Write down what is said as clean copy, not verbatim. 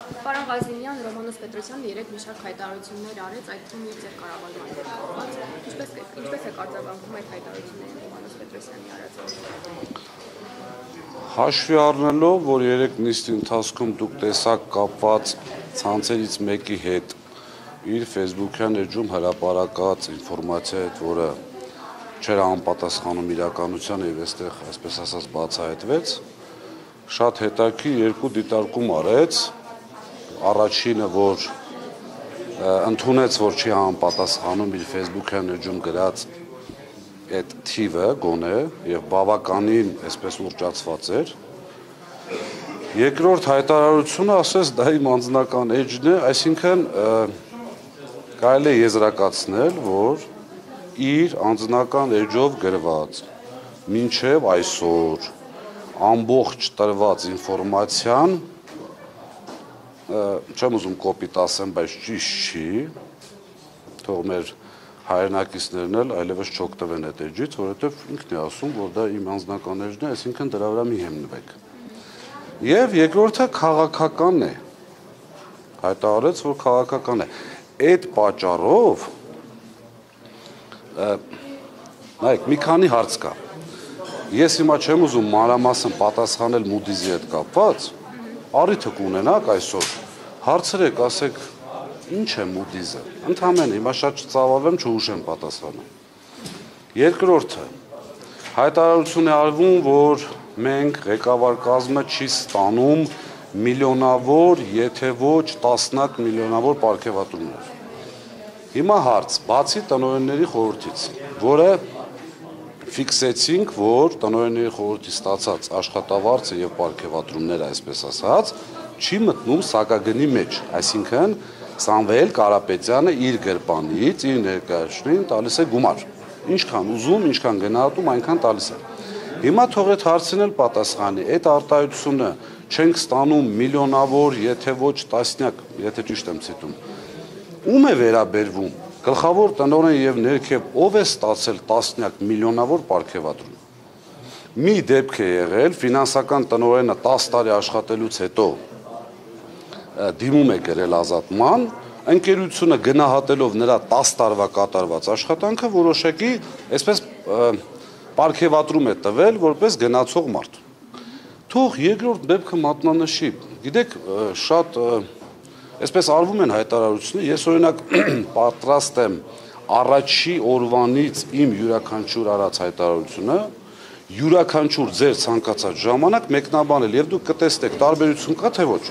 Պարոն Ղազիմյան, Ռոմանոս Պետրոսյանը երեք մի շարք հայտարարություններ արեց, այդ թվում եւ ձեր կառավարման հետ կապված։ Ինչպես եք արձագանքում այդ հայտարարություններին Ռոմանոս Պետրոսյանի արածով։ Հաշվի առնելով, որ երեք նիստի ընթացքում դուք տեսաք կապված ցանցերից մեկի հետ իր Facebook-յան էջում հրապարակած ինֆորմացիա հետ, որը չէր անպատասխանում իրականությանը եւ այստեղ, այսպես ասած, բացահայտվեց, շատ հետաքրքիր երկու դիտարկում արեց։ Առաջինը, որ ընդունեց, որ չի անպատասխանում իր Facebook-յան էջում գրած այդ թիվը գոնե եւ բավականին այսպես ուռճացված էր։ Երկրորդ հայտարարությունը ասես դա իմ անձնական էջն է, այսինքն կարելի է եզրակացնել, որ իր անձնական էջով գրված մինչև այսօր ամբողջ տրված ինֆորմացիան չեմ ուզում կոպիտ ասեմ, բայց ճիշտ չի, թող մեր հայրենակիցներն էլ այլևս չօգտվեն այդ էջից, որովհետև ինքն է ասում, որ դա իմ անձնական էջն է, այսինքն դրա վրա մի հիմնվեք։ Եվ երկրորդը քաղաքական է, հայտարարեց, որ քաղաքական է։ Այդ պատճառով, նայեք, մի քանի հարց կա։ Ես հիմա չեմ ուզում մանրամասն պատասխանել Moody's-ի հետ կապված, առիթը կունենաք այսօր, հարցրեք, ասեք, ինչ է Moody's-ը, ընդհանրապես հիմա շատ չծավալվեմ, չուշեմ պատասխանը։ Երկրորդը, հայտարարություն է արվում, որ մենք ղեկավար կազմը չի ստանում միլիոնավոր, եթե ոչ տասնյակ միլիոնավոր պարգևատրումներ։ Հիմա հարց, բացի տնօրենների խորհրդից, որը ֆիքսեցինք, որ տնօրենների խորհրդի ստացած աշխատավարձը եւ պարգևատրումները, այսպես ասած, չի մտնում սակագնի մեջ, այսինքն Սամվել Կարապետյանը իր գրպանից, իր ներկայացուցիչին տալիս է գումար։ Ինչքան ուզում, ինչքան գնահատում, այնքան տալիս է։ Հիմա թող այդ հարցին էլ պատասխանի, այդ արտահայտությունը չենք ստանում միլիոնավոր, եթե ոչ տասնյակ, եթե ճիշտ եմ ցիտում։ Ում է վերաբերվում, գլխավոր տնօրեն եւ ներքև ով է ստացել տասնյակ միլիոնավոր պարգևատրում։ Մի դեպք է եղել, ֆինանսական տնօրենը 10 տարի աշխատելուց հետո դիմում է գրել ազատման, ընկերությունը գնահատելով նրա 10 տարվա կատարված աշխատանքը որոշակի այսպես պարգևատրում է տվել որպես գնացող մարդ։ Թող երկրորդ դեպքը մատնանշի, գիտեք, շատ այսպես արվում են հայտարարությունները, ես օրինակ պատրաստ եմ առաջի օրվանից իմ յուրաքանչյուր արած հայտարարությունը յուրաքանչյուր ձեր ցանկացած ժամանակ մեկնաբանել եւ դուք կտեսնեք տարբերություն կա թե ոչ։